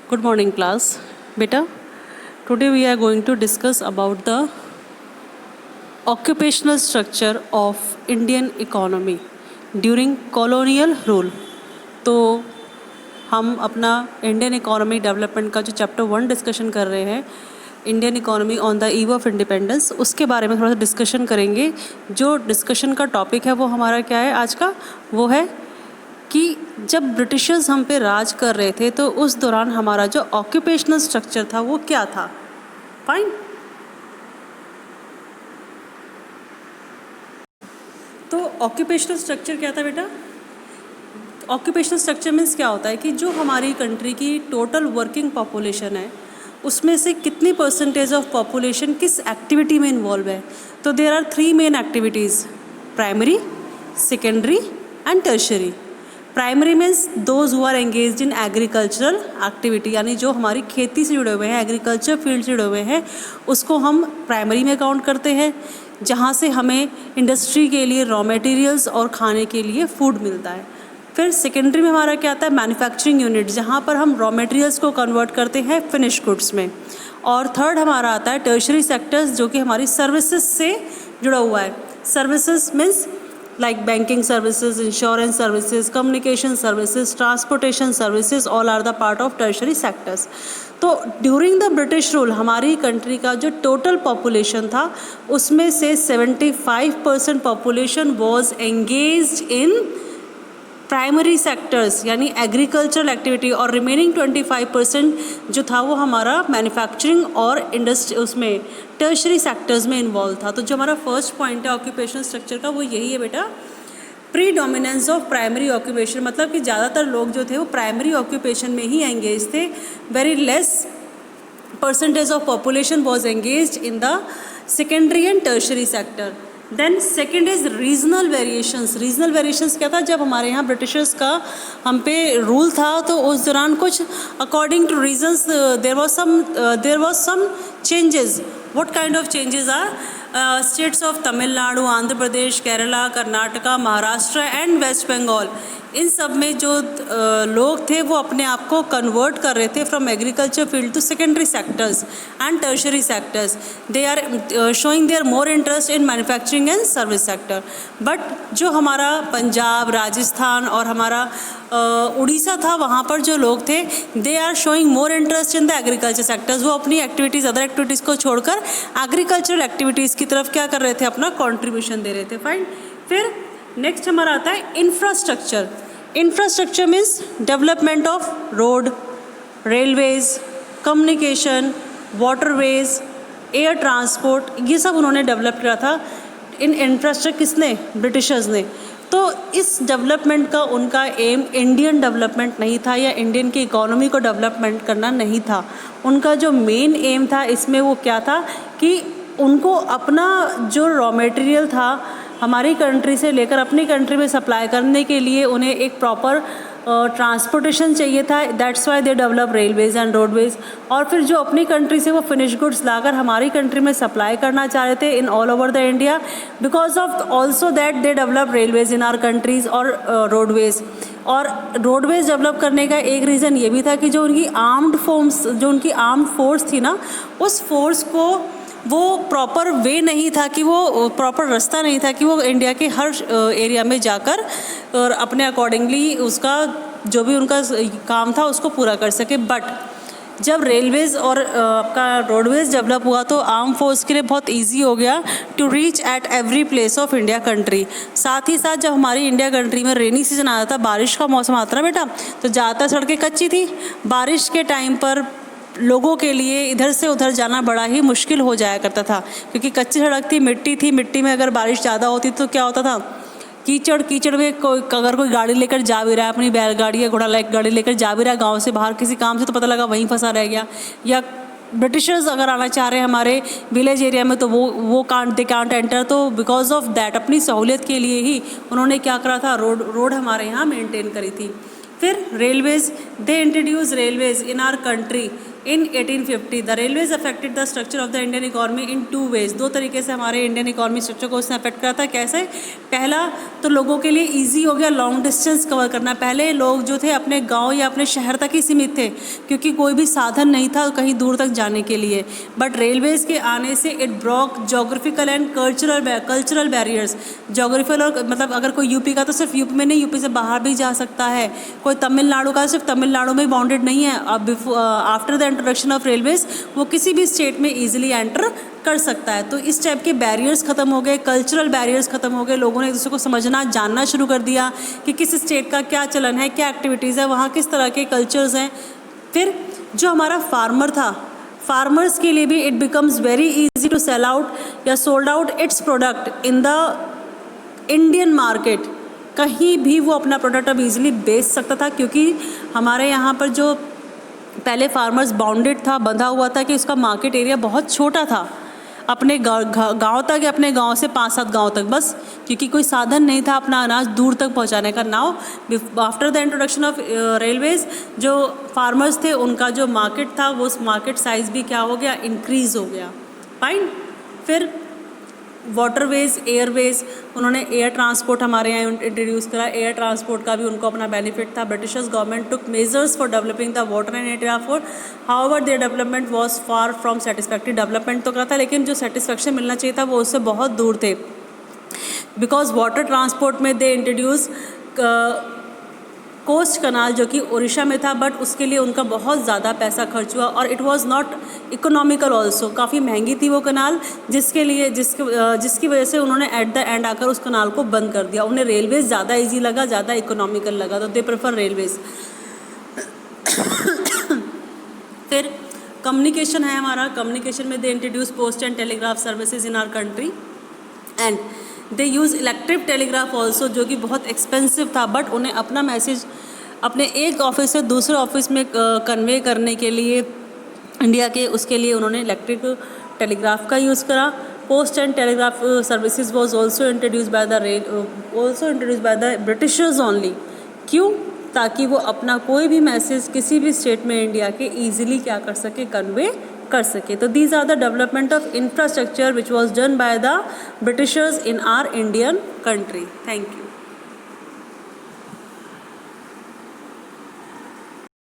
Good morning, class. Beta, today we are going to discuss about the occupational structure of Indian economy during colonial rule. तो हम अपना Indian economy development का जो chapter 1 discussion कर रहे हैं, Indian economy on the eve of independence, उसके बारे में थोड़ा सा डिस्कशन करेंगे। जो डिस्कशन का टॉपिक है वो हमारा क्या है आज का, वो है कि जब ब्रिटिशर्स हम पे राज कर रहे थे तो उस दौरान हमारा जो ऑक्यूपेशनल स्ट्रक्चर था वो क्या था। फाइन। तो ऑक्यूपेशनल स्ट्रक्चर क्या था बेटा? ऑक्यूपेशनल स्ट्रक्चर मीन्स क्या होता है कि जो हमारी कंट्री की टोटल वर्किंग पॉपुलेशन है उसमें से कितनी परसेंटेज ऑफ पॉपुलेशन किस एक्टिविटी में इन्वॉल्व है। तो there are 3 main activities: primary, secondary and tertiary. Primary means those who are engaged in agricultural activity, यानी जो हमारी खेती से जुड़े हुए हैं, एग्रीकल्चर फील्ड से जुड़े हुए हैं, उसको हम प्राइमरी में काउंट करते हैं, जहाँ से हमें इंडस्ट्री के लिए रॉ मटेरियल्स और खाने के लिए फूड मिलता है। फिर सेकेंडरी में हमारा क्या आता है? मैन्युफैक्चरिंग यूनिट, जहाँ पर हम रॉ मटेरियल्स को कन्वर्ट करते हैं फिनिश गुड्स में। और थर्ड हमारा आता है टर्शरी सेक्टर्स, जो कि हमारी सर्विसेज से जुड़ा हुआ है। Services means like banking services, insurance services, communication services, transportation services, all are the part of tertiary sectors. तो ड्यूरिंग द ब्रिटिश रूल हमारी कंट्री का जो टोटल पॉपुलेशन था उसमें से 75% population was engaged in primary sectors यानी agricultural activity, और remaining 25% जो था वो हमारा मैन्युफैक्चरिंग और इंडस्ट्री उसमें टर्शरी सेक्टर्स में इन्वॉल्व था। तो जो हमारा फर्स्ट पॉइंट है ऑक्यूपेशनल स्ट्रक्चर का वो यही है बेटा, प्रीडोमिनेंस ऑफ प्राइमरी ऑक्यूपेशन। मतलब कि ज़्यादातर लोग जो थे वो प्राइमरी ऑक्यूपेशन में ही एंगेज थे। Very less percentage of population was engaged in the secondary and tertiary sector. Then second is regional variations. Regional variations क्या था? जब हमारे यहाँ ब्रिटिशर्स का हम पे रूल था तो उस दौरान कुछ according to reasons there was some changes. What kind of changes are? States of Tamil Nadu, Andhra Pradesh, Kerala, Karnataka, Maharashtra and West Bengal, इन सब में जो लोग थे वो अपने आप को कन्वर्ट कर रहे थे from agriculture field to secondary sectors and tertiary sectors. They are showing their more interest in manufacturing and service sector. But जो हमारा पंजाब, राजस्थान और हमारा उड़ीसा था, वहाँ पर जो लोग थे they are showing more interest in the agriculture sectors. वो अपनी एक्टिविटीज़, अदर एक्टिविटीज़ को छोड़कर एग्रीकल्चरल एक्टिविटीज़ की तरफ क्या कर रहे थे? अपना कॉन्ट्रीब्यूशन दे रहे थे। फाइन। फिर नेक्स्ट हमारा आता है infrastructure. Infrastructure means development of road, railways, communication, waterways, air transport, ये सब उन्होंने डेवलप किया था। इन इंफ्रास्ट्रक्चर किसने? ब्रिटिशर्स ने। तो इस डेवलपमेंट का उनका एम इंडियन डेवलपमेंट नहीं था या इंडियन की इकोनॉमी को डेवलपमेंट करना नहीं था। उनका जो मेन एम था इसमें वो क्या था कि उनको अपना जो रॉ मटेरियल था हमारी कंट्री से लेकर अपनी कंट्री में सप्लाई करने के लिए उन्हें एक प्रॉपर ट्रांसपोर्टेशन चाहिए था। That's why they develop railways and roadways. और फिर जो अपनी कंट्री से वो फिनिश गुड्स लाकर हमारी कंट्री में सप्लाई करना चाह रहे थे in all over the India, because of also that they develop railways in our countries और रोडवेज। और रोडवेज डेवलप करने का एक रीज़न ये भी था कि जो उनकी आर्म्ड फोर्स थी ना, उस फोर्स को वो प्रॉपर वे नहीं था कि वो प्रॉपर रास्ता नहीं था कि वो इंडिया के हर एरिया में जाकर और अपने अकॉर्डिंगली उसका जो भी उनका काम था उसको पूरा कर सके। बट जब रेलवेज और आपका रोडवेज डेवलप हुआ तो आर्म फोर्स के लिए बहुत इजी हो गया to reach at every place of India country. साथ ही साथ जब हमारी इंडिया कंट्री में रेनी सीजन आता था, बारिश का मौसम आता ना बेटा, तो ज़्यादातर सड़कें कच्ची थी। बारिश के टाइम पर लोगों के लिए इधर से उधर जाना बड़ा ही मुश्किल हो जाया करता था, क्योंकि कच्ची सड़क थी, मिट्टी में अगर बारिश ज़्यादा होती तो क्या होता था? कीचड़ में अगर कोई गाड़ी लेकर जा भी रहा है, अपनी बैलगाड़ी या घोड़ा लाइक गाड़ी लेकर जा भी रहा है गांव से बाहर किसी काम से, तो पता लगा वहीं फंसा रह गया। या ब्रिटिशर्स अगर आना चाह रहे हैं हमारे विलेज एरिया में तो वो दे कांट एंटर। तो बिकॉज ऑफ दैट अपनी सहूलियत के लिए ही उन्होंने क्या करा था? रोड हमारे यहाँ मेंटेन करी थी। फिर railways they introduced railways in our country in 1850. The railways affected the structure of the Indian economy in two ways. दो तरीके से हमारे इंडियन इकोनॉमी स्ट्रक्चर को उसने अफेक्ट करा था. कैसे? पहला तो लोगों के लिए ईजी हो गया लॉन्ग डिस्टेंस कवर करना. पहले लोग जो थे अपने गांव या अपने शहर तक ही सीमित थे क्योंकि कोई भी साधन नहीं था कहीं दूर तक जाने के लिए. बट रेलवेज़ के आने से it Brock geographical and cultural barriers. Geographical और मतलब अगर कोई यूपी का तो सिर्फ यूपी में नहीं, यूपी से बाहर भी जा सकता है. कोई तमिलनाडु का सिर्फ तमिलनाडु में बाउंडेड नहीं है. अब after the introduction of Railways वो किसी भी स्टेट में ईजिली एंटर कर सकता है. तो इस टाइप के बैरियर्स ख़त्म हो गए, कल्चरल बैरियर्स ख़त्म हो गए. लोगों ने एक दूसरे को समझना जानना शुरू कर दिया कि किस स्टेट का क्या चलन है, क्या एक्टिविटीज़ है, वहाँ किस तरह के कल्चर्स हैं. फिर जो हमारा फार्मर था, फार्मर्स के लिए भी it becomes very easy to sell out या sold out its product in the Indian market. कहीं भी वो अपना प्रोडक्ट अब ईजिली बेच सकता था क्योंकि हमारे यहाँ पर जो पहले फार्मर्स बाउंडेड था, बंधा हुआ था कि उसका मार्केट एरिया बहुत छोटा था, अपने गांव तक या अपने गांव से 5-7 गांव तक बस, क्योंकि कोई साधन नहीं था अपना अनाज दूर तक पहुंचाने का. Now after the introduction of Railways जो फार्मर्स थे उनका जो मार्केट था वो उस मार्केट साइज़ भी क्या हो गया, इंक्रीज़ हो गया. फाइन. फिर वाटरवेज़, एयरवेज़, उन्होंने एयर ट्रांसपोर्ट हमारे यहाँ इंट्रोड्यूस करा. एयर ट्रांसपोर्ट का भी उनको अपना बेनिफिट था. Britishers government took measures for developing the water and air transport. However their development was far from satisfactory. Development तो करा था लेकिन जो सेटिस्फैक्शन मिलना चाहिए था वो उससे बहुत दूर थे. बिकॉज वाटर ट्रांसपोर्ट में दे इंट्रोड्यूस कोस्ट कनाल जो कि उड़ीसा में था, बट उसके लिए उनका बहुत ज़्यादा पैसा खर्च हुआ और it was not economical also. काफ़ी महंगी थी वो कनाल, जिसकी वजह से उन्होंने एट द एंड आकर उस कनाल को बंद कर दिया. उन्हें रेलवेज़ ज़्यादा इजी लगा, ज़्यादा इकोनॉमिकल लगा, तो दे प्रेफर रेलवेज़. फिर कम्युनिकेशन है हमारा. कम्युनिकेशन में they introduce post and telegraph services in our country and they use electric telegraph also, जो कि बहुत एक्सपेंसिव था. बट उन्हें अपना मैसेज अपने एक ऑफिस से दूसरे ऑफिस में कन्वे करने के लिए इंडिया के, उसके लिए उन्होंने इलेक्ट्रिक टेलीग्राफ का यूज़ करा. Post and telegraph services was also introduce by the Britishers only. क्यों? ताकि वो अपना कोई भी मैसेज किसी भी स्टेट में इंडिया के ईजिली क्या कर सके, कन्वे कर सके. तो these are the development of infrastructure which was done by the Britishers in our Indian country. Thank you.